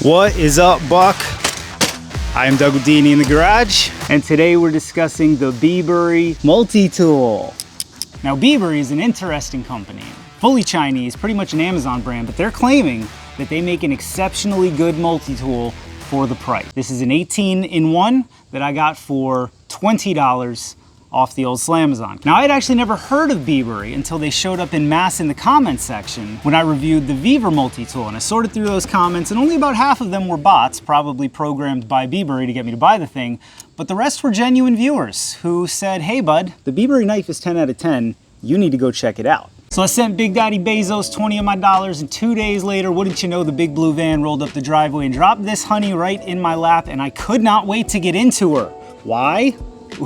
What is up, Buck? I am Doug Houdini in the garage, and today we're discussing the Bibury Multitool. Now, Bibury is an interesting company, fully Chinese, pretty much an Amazon brand, but they're claiming that they make an exceptionally good multi-tool for the price. This is an 18-in-1 that I got for $20 off the old Slamazon. Now, I had actually never heard of Bibury until they showed up in mass in the comments section when I reviewed the VEVOR Multitool, and I sorted through those comments, and only about half of them were bots, probably programmed by Bibury to get me to buy the thing, but the rest were genuine viewers who said, hey bud, the Bibury knife is 10 out of 10, you need to go check it out. So I sent Big Daddy Bezos 20 of my dollars, and 2 days later, wouldn't you know, the big blue van rolled up the driveway and dropped this honey right in my lap, and I could not wait to get into her. Why?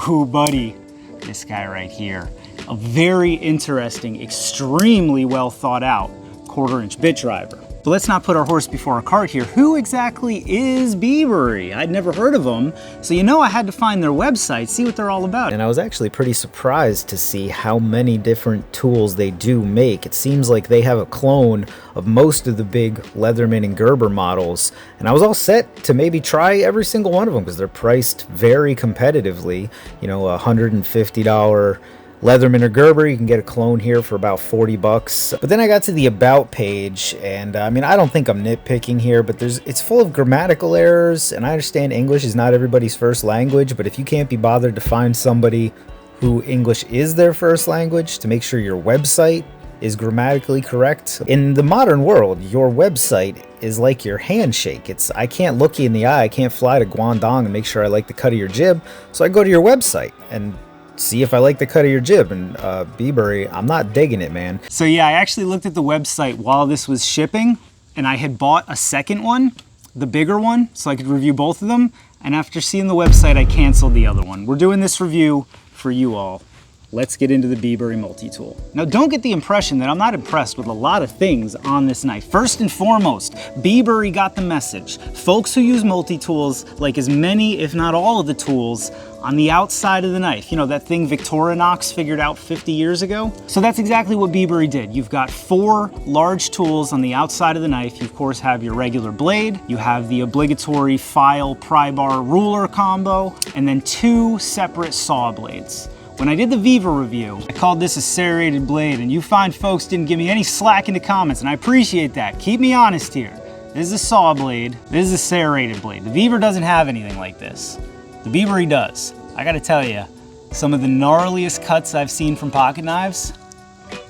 Ooh, buddy. This guy right here, a very interesting, extremely well thought out 1/4-inch bit driver. But let's not put our horse before our cart here. Who exactly is Bibury? I'd never heard of them, so I had to find their website, see what they're all about. And I was actually pretty surprised to see how many different tools they do make. It seems like they have a clone of most of the big Leatherman and Gerber models, and I was all set to maybe try every single one of them because they're priced very competitively. You know, $150 Leatherman or Gerber, you can get a clone here for about 40 bucks. But then I got to the About page, and I mean, I don't think I'm nitpicking here, but it's full of grammatical errors, and I understand English is not everybody's first language, but if you can't be bothered to find somebody who English is their first language to make sure your website is grammatically correct. In the modern world, your website is like your handshake. I can't look you in the eye, I can't fly to Guangdong and make sure I like the cut of your jib, so I go to your website and see if I like the cut of your jib, and Bibury, I'm not digging it, man. So yeah, I actually looked at the website while this was shipping, and I had bought a second one, the bigger one, so I could review both of them, and after seeing the website, I canceled the other one. We're doing this review for you all. Let's get into the Bibury Multitool. Now, don't get the impression that I'm not impressed with a lot of things on this knife. First and foremost, Bibury got the message. Folks who use multi-tools like as many, if not all of the tools on the outside of the knife. You know, that thing Victorinox figured out 50 years ago? So that's exactly what Bibury did. You've got 4 large tools on the outside of the knife. You, of course, have your regular blade. You have the obligatory file, pry bar, ruler combo, and then 2 separate saw blades. When I did the VEVOR review, I called this a serrated blade, and you fine folks didn't give me any slack in the comments, and I appreciate that. Keep me honest here. This is a saw blade, this is a serrated blade. The VEVOR doesn't have anything like this. The Bibury does. I gotta tell you, some of the gnarliest cuts I've seen from pocket knives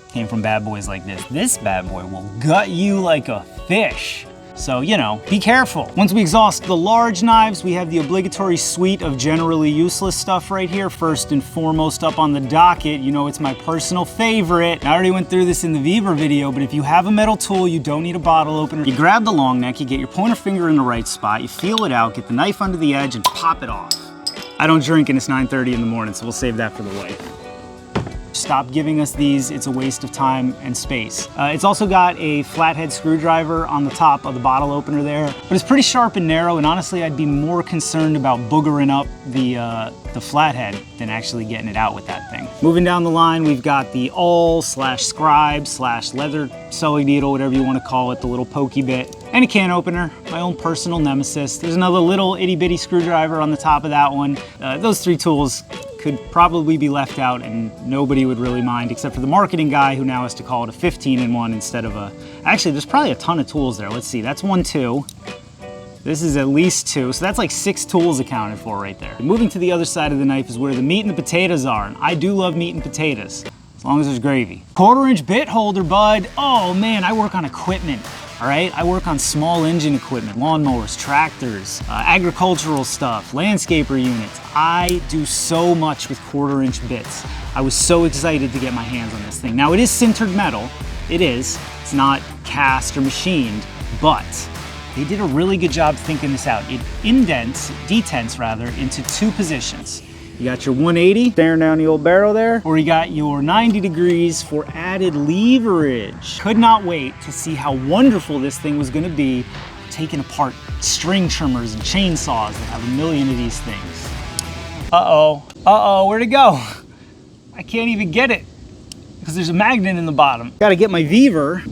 came from bad boys like this. This bad boy will gut you like a fish. So, be careful. Once we exhaust the large knives, we have the obligatory suite of generally useless stuff right here. First and foremost up on the docket, it's my personal favorite. I already went through this in the VEVOR video, but if you have a metal tool, you don't need a bottle opener. You grab the long neck, you get your pointer finger in the right spot, you feel it out, get the knife under the edge, and pop it off. I don't drink and it's 9:30 in the morning, so we'll save that for the wife. Stop giving us these, it's a waste of time and space. It's also got a flathead screwdriver on the top of the bottle opener there, but it's pretty sharp and narrow, and honestly I'd be more concerned about boogering up the flathead than actually getting it out with that thing. Moving down the line, we've got the awl/scribe/leather sewing needle, whatever you want to call it, the little pokey bit, and a can opener, my own personal nemesis. There's another little itty bitty screwdriver on the top of that one. Those 3 tools could probably be left out and nobody would really mind, except for the marketing guy who now has to call it a 15-in-1 instead of a... Actually, there's probably a ton of tools there. Let's see, that's 1, 2. This is at least 2, so that's like 6 tools accounted for right there. Moving to the other side of the knife is where the meat and the potatoes are, and I do love meat and potatoes, as long as there's gravy. 1/4-inch bit holder, bud. Oh man, I work on equipment. All right, I work on small engine equipment, lawnmowers, tractors, agricultural stuff, landscaper units. I do so much with 1/4-inch bits. I was so excited to get my hands on this thing. Now it is sintered metal, it is. It's not cast or machined, but they did a really good job thinking this out. It detents into 2 positions. You got your 180 staring down the old barrel there, or you got your 90 degrees for added leverage. Could not wait to see how wonderful this thing was gonna be taking apart string trimmers and chainsaws that have a million of these things. Uh-oh, where'd it go? I can't even get it because there's a magnet in the bottom. Gotta get my VEVOR,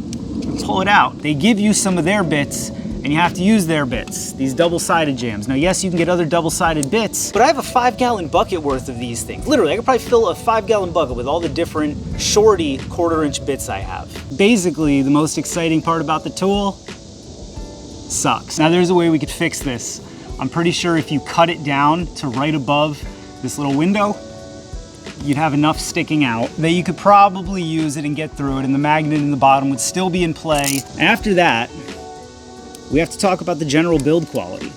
pull it out. They give you some of their bits and you have to use their bits, these double-sided jams. Now, yes, you can get other double-sided bits, but I have a 5-gallon bucket worth of these things. Literally, I could probably fill a 5-gallon bucket with all the different shorty 1/4-inch bits I have. Basically, the most exciting part about the tool sucks. Now, there's a way we could fix this. I'm pretty sure if you cut it down to right above this little window, you'd have enough sticking out that you could probably use it and get through it, and the magnet in the bottom would still be in play. After that, we have to talk about the general build quality.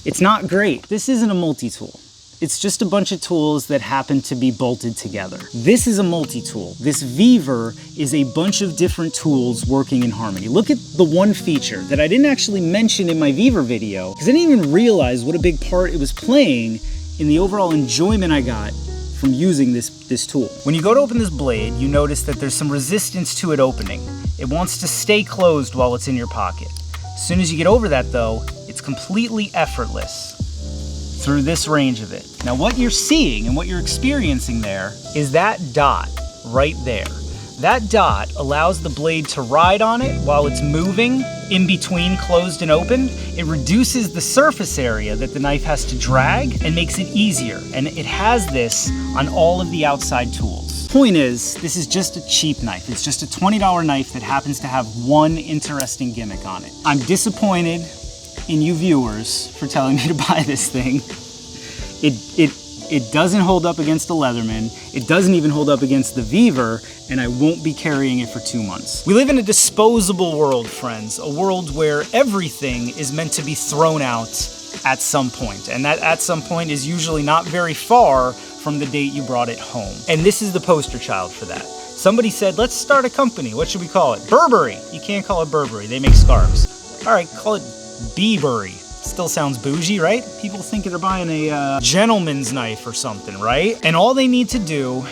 It's not great. This isn't a multi-tool. It's just a bunch of tools that happen to be bolted together. This is a multi-tool. This VEVOR is a bunch of different tools working in harmony. Look at the one feature that I didn't actually mention in my VEVOR video, because I didn't even realize what a big part it was playing in the overall enjoyment I got from using this tool. When you go to open this blade, you notice that there's some resistance to it opening. It wants to stay closed while it's in your pocket. As soon as you get over that though, it's completely effortless through this range of it. Now what you're seeing and what you're experiencing there is that dot right there. That dot allows the blade to ride on it while it's moving in between closed and opened. It reduces the surface area that the knife has to drag and makes it easier. And it has this on all of the outside tools. Point is, this is just a cheap knife. It's just a $20 knife that happens to have one interesting gimmick on it. I'm disappointed in you viewers for telling me to buy this thing. It doesn't hold up against the Leatherman. It doesn't even hold up against the VEVOR, and I won't be carrying it for 2 months. We live in a disposable world, friends, a world where everything is meant to be thrown out at some point, and that at some point is usually not very far from the date you brought it home. And this is the poster child for that. Somebody said, let's start a company. What should we call it? Burberry. You can't call it Burberry. They make scarves. All right, call it Bibury. Still sounds bougie, right? People think they're buying a gentleman's knife or something, right? And all they need to do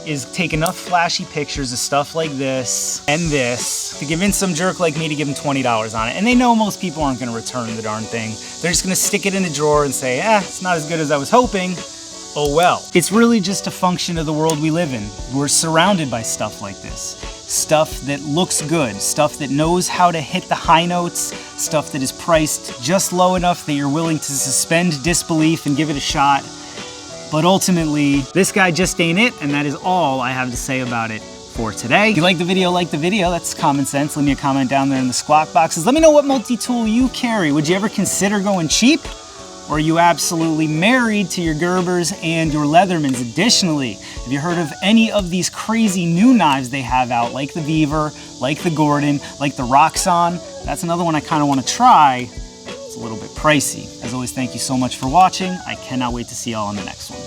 is take enough flashy pictures of stuff like this and this to convince some jerk like me to give them $20 on it. And they know most people aren't gonna return the darn thing. They're just gonna stick it in a drawer and say, it's not as good as I was hoping. Oh well. It's really just a function of the world we live in. We're surrounded by stuff like this. Stuff that looks good, stuff that knows how to hit the high notes, stuff that is priced just low enough that you're willing to suspend disbelief and give it a shot. But ultimately, this guy just ain't it, and that is all I have to say about it for today. If you like the video, that's common sense. Leave me a comment down there in the squawk boxes. Let me know what multi-tool you carry. Would you ever consider going cheap? Or are you absolutely married to your Gerbers and your Leathermans? Additionally, have you heard of any of these crazy new knives they have out, like the VEVOR, like the Gordon, like the Roxxon? That's another one I kind of want to try. It's a little bit pricey. As always, thank you so much for watching. I cannot wait to see y'all on the next one.